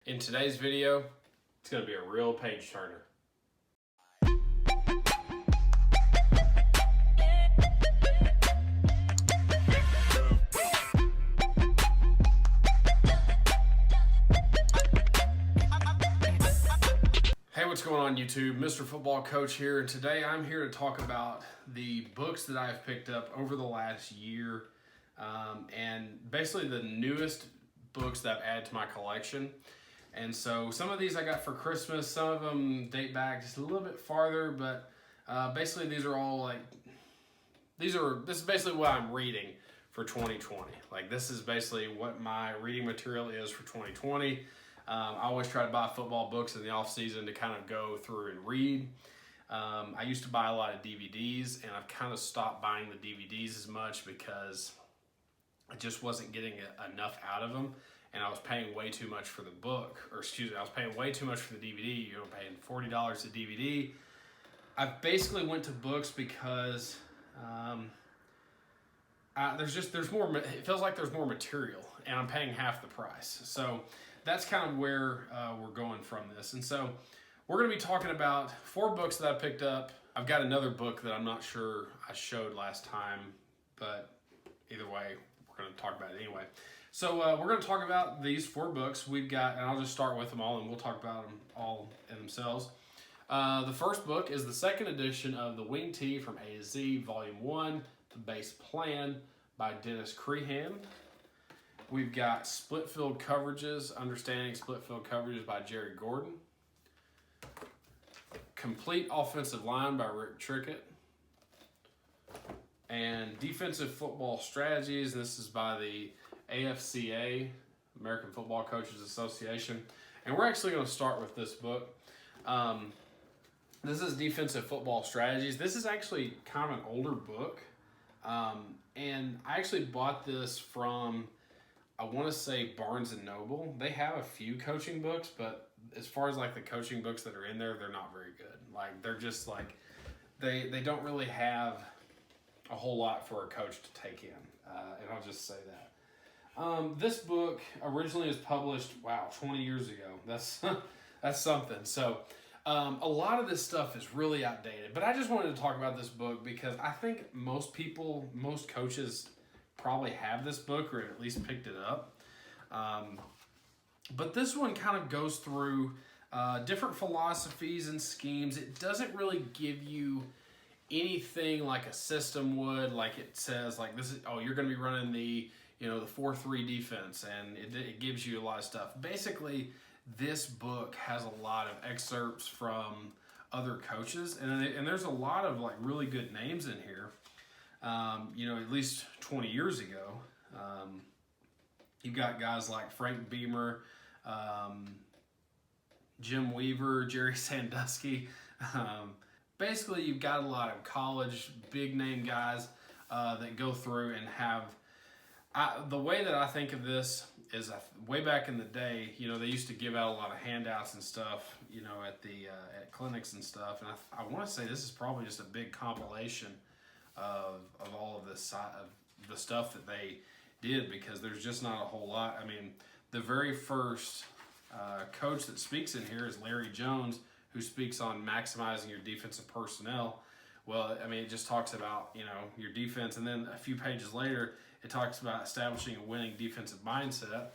In today's video, it's going to be a real page turner. Hey, what's going on YouTube? Mr. Football Coach here, and today I'm here to talk about the books that I've picked up over the last year, and basically the newest books that I've added to my collection. And so some of these I got for Christmas, some of them date back just a little bit farther, but basically these are all like, this is basically what I'm reading for 2020. Like, this is basically what my reading material is for 2020. I always try to buy football books in the off season to kind of go through and read. I used to buy a lot of DVDs, and I've kind of stopped buying the DVDs as much because I just wasn't getting enough out of them, and I was paying way too much for the book, or excuse me, I was paying way too much for the DVD. You're paying $40 a DVD. I basically went to books because there's more. It feels like there's more material, and I'm paying half the price. So that's kind of where we're going from this. And so we're going to be talking about 4 books that I picked up. I've got another book that I'm not sure I showed last time, but either way, we're going to talk about it anyway. So we're going to talk about these 4 books we've got, and I'll just start with them all, and we'll talk about them all in themselves. The first book is the second edition of The Wing Tee from A to Z, Volume 1, The Base Plan by Dennis Crehan. We've got Split Field Coverages, Understanding Split Field Coverages by Jerry Gordon. Complete Offensive Line by Rick Trickett. And Defensive Football Strategies, this is by the AFCA, American Football Coaches Association. And we're actually going to start with this book. This is Defensive Football Strategies. This is actually kind of an older book. And I actually bought this from, I want to say, Barnes & Noble. They have a few coaching books, but as far as like the coaching books that are in there, they're not very good. Like, they're just like, they don't really have a whole lot for a coach to take in. And I'll just say that. This book originally was published, 20 years ago. That's something. So a lot of this stuff is really outdated. But I just wanted to talk about this book because I think most coaches probably have this book or at least picked it up. But this one kind of goes through different philosophies and schemes. It doesn't really give you anything like a system would. Like, it says, like, this is, you're going to be running the 4-3 defense, and it gives you a lot of stuff. Basically, this book has a lot of excerpts from other coaches, and there's a lot of like really good names in here. At least 20 years ago, you've got guys like Frank Beamer, Jim Weaver, Jerry Sandusky. Basically, you've got a lot of college big name guys that go through and have. The way that I think of this is way back in the day, they used to give out a lot of handouts and stuff, at clinics and stuff. And I want to say this is probably just a big compilation of all of this, of the stuff that they did, because there's just not a whole lot. I mean, the very first coach that speaks in here is Larry Jones, who speaks on maximizing your defensive personnel. Well, I mean, it just talks about, your defense, and then a few pages later, it talks about establishing a winning defensive mindset,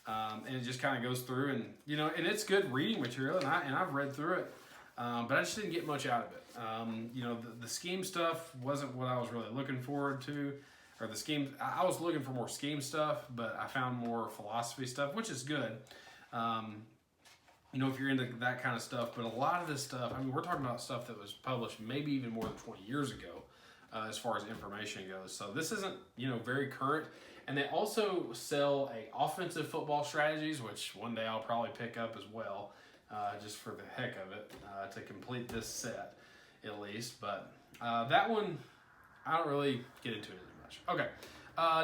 and it just kind of goes through, and and it's good reading material, and I've read through it, but I just didn't get much out of it. The scheme stuff wasn't what I was really looking forward to, or the scheme. I was looking for more scheme stuff, but I found more philosophy stuff, which is good. If you're into that kind of stuff, but a lot of this stuff, I mean, we're talking about stuff that was published maybe even more than 20 years ago. As far as information goes. So this isn't, very current. And they also sell a offensive football strategies, which one day I'll probably pick up as well, just for the heck of it, to complete this set at least. But that one, I don't really get into it as much. Okay,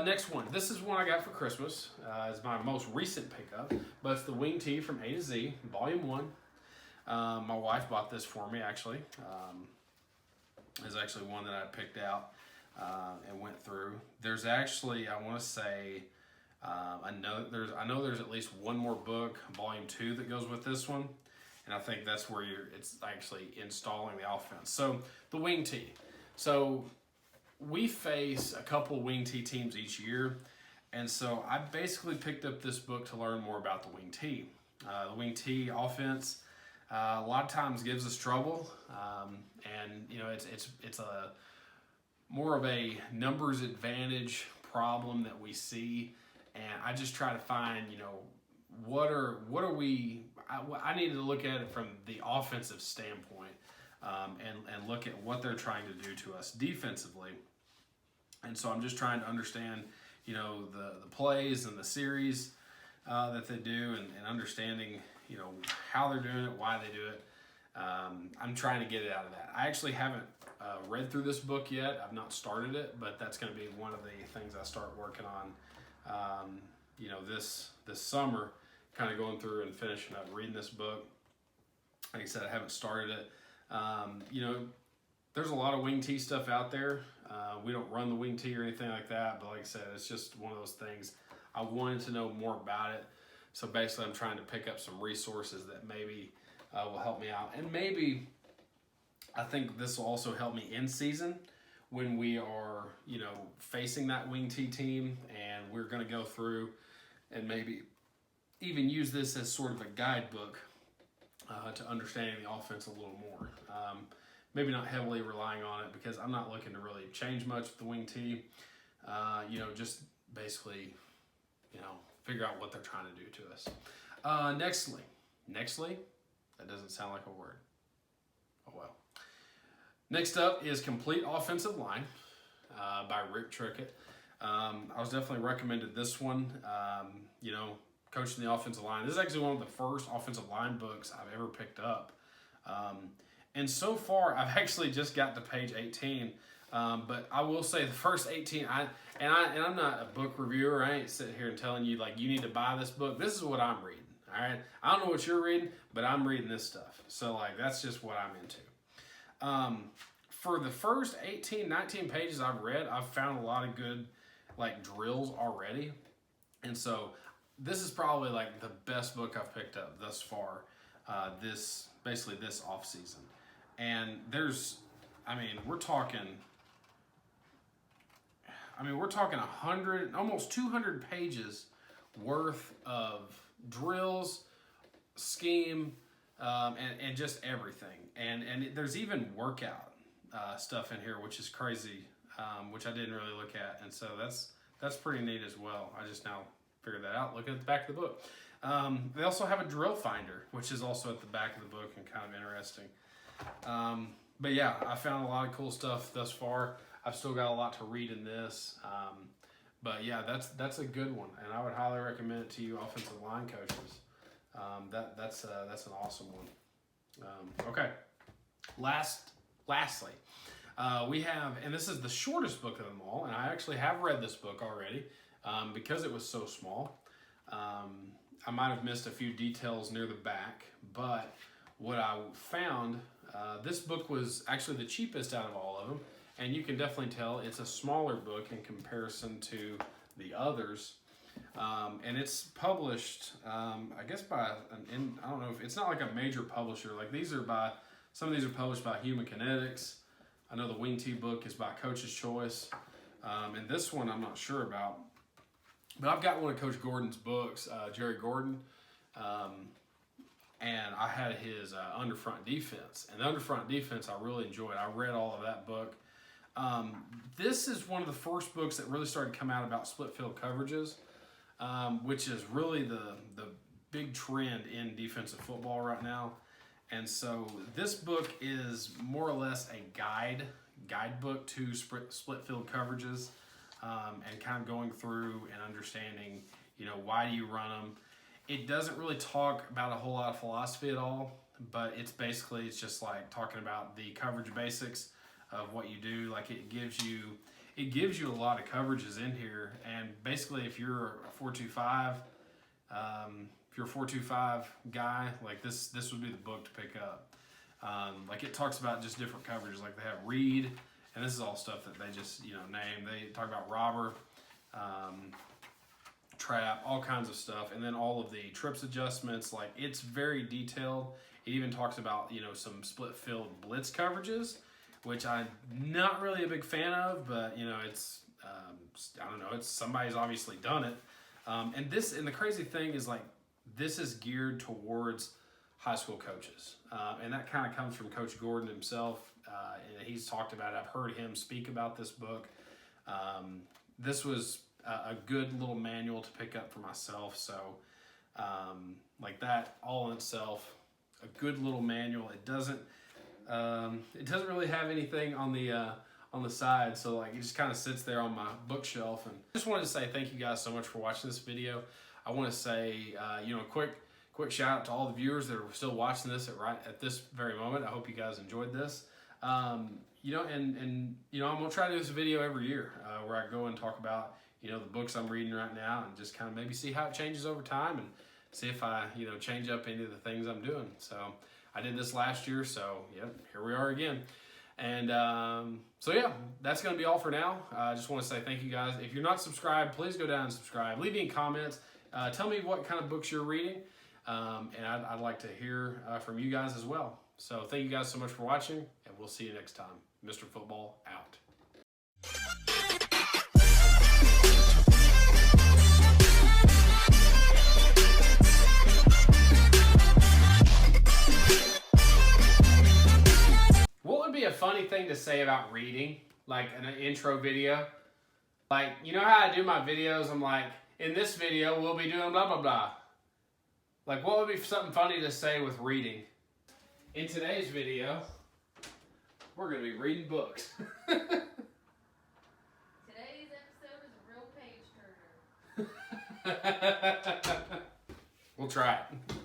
next one. This is one I got for Christmas. It's my most recent pickup, but it's The Wing Tee from A to Z, Volume 1. My wife bought this for me, actually. Is actually one that I picked out and went through. There's actually, I want to say, I know there's at least one more book, volume 2, that goes with this one, and I think that's where it's actually installing the offense. So the wing tee. So we face a couple of wing tee teams each year, and so I basically picked up this book to learn more about the wing tee. The wing tee offense a lot of times gives us trouble, and it's a more of a numbers advantage problem that we see, and I just try to find what are we. I need to look at it from the offensive standpoint, and look at what they're trying to do to us defensively. And so I'm just trying to understand, the plays and the series that they do, and understanding, how they're doing it, why they do it. I'm trying to get it out of that. I actually haven't read through this book yet. I've not started it, but that's going to be one of the things I start working on, this summer, kind of going through and finishing up reading this book. Like I said, I haven't started it. There's a lot of wing tee stuff out there. We don't run the wing tee or anything like that, but like I said, it's just one of those things. I wanted to know more about it. So basically I'm trying to pick up some resources that maybe will help me out. And maybe I think this will also help me in season when we are, facing that wing tee team, and we're going to go through and maybe even use this as sort of a guidebook to understanding the offense a little more. Maybe not heavily relying on it, because I'm not looking to really change much with the wing tee. Just basically, figure out what they're trying to do to us. Nextly, that doesn't sound like a word. Oh well. Next up is Complete Offensive Line by Rick Trickett. I was definitely recommended this one. Coaching the offensive line. This is actually one of the first offensive line books I've ever picked up. And so far, I've actually just got to page 18. But I will say the first 18, I'm not a book reviewer. I ain't sitting here and telling you, you need to buy this book. This is what I'm reading, all right? I don't know what you're reading, but I'm reading this stuff. So, that's just what I'm into. For the first 18, 19 pages I've read, I've found a lot of good, drills already. And so this is probably, the best book I've picked up thus far, this off season. And we're talking 100, almost 200 pages worth of drills, scheme, and just everything. And there's even workout stuff in here, which is crazy, which I didn't really look at. And so that's pretty neat as well. I just now figured that out looking at the back of the book. They also have a drill finder, which is also at the back of the book and kind of interesting. But yeah, I found a lot of cool stuff thus far. I've still got a lot to read in this. But yeah, that's a good one, and I would highly recommend it to you offensive line coaches. That's an awesome one. Okay, lastly, we have, and this is the shortest book of them all, and I actually have read this book already because it was so small. I might have missed a few details near the back, but what I found, this book was actually the cheapest out of all of them, and you can definitely tell it's a smaller book in comparison to the others. And it's published, I guess I don't know if it's not like a major publisher. Some of these are published by Human Kinetics. I know the Wing Tee book is by Coach's Choice. And this one I'm not sure about. But I've got one of Coach Gordon's books, Jerry Gordon. And I had his Underfront Defense. And the Underfront Defense I really enjoyed. I read all of that book. This is one of the first books that really started to come out about split field coverages, which is really the big trend in defensive football right now. And so this book is more or less a guidebook to split field coverages, and kind of going through and understanding, why do you run them. It doesn't really talk about a whole lot of philosophy at all, but it's just like talking about the coverage basics of what you do. It gives you a lot of coverages in here, and basically if you're a 4-2-5, if you're a 4-2-5 guy, this would be the book to pick up. It talks about just different coverages. They have read, and this is all stuff that they just name. They talk about robber, trap, all kinds of stuff, and then all of the trips adjustments. Like, it's very detailed. It even talks about, you know, some split field blitz coverages, which I'm not really a big fan of, but you know, it's I don't know, it's somebody's obviously done it. And the crazy thing is, like, this is geared towards high school coaches, and that kind of comes from Coach Gordon himself. And he's talked about it. I've heard him speak about this book. This was a good little manual to pick up for myself. So, like, that all in itself, a good little manual. It doesn't really have anything on the side, so like it just kind of sits there on my bookshelf. And I just wanted to say thank you guys so much for watching this video. I want to say, you know, quick shout out to all the viewers that are still watching this at this very moment. I hope you guys enjoyed this. You know, and you know, I'm gonna try to do this video every year where I go and talk about, you know, the books I'm reading right now, and just kind of maybe see how it changes over time, and see if I, you know, change up any of the things I'm doing. So I did this last year, so yep, here we are again. And so yeah, that's gonna be all for now. I just want to say thank you guys. If you're not subscribed, please go down and subscribe. Leave me comments. Tell me what kind of books you're reading, and I'd like to hear from you guys as well. So thank you guys so much for watching, and we'll see you next time. Mr. Football out. What would be a funny thing to say about reading, like in an intro video? Like, you know how I do my videos? I'm like, in this video, we'll be doing blah, blah, blah. Like, what would be something funny to say with reading? In today's video, we're going to be reading books. Today's episode is a real page turner. We'll try it.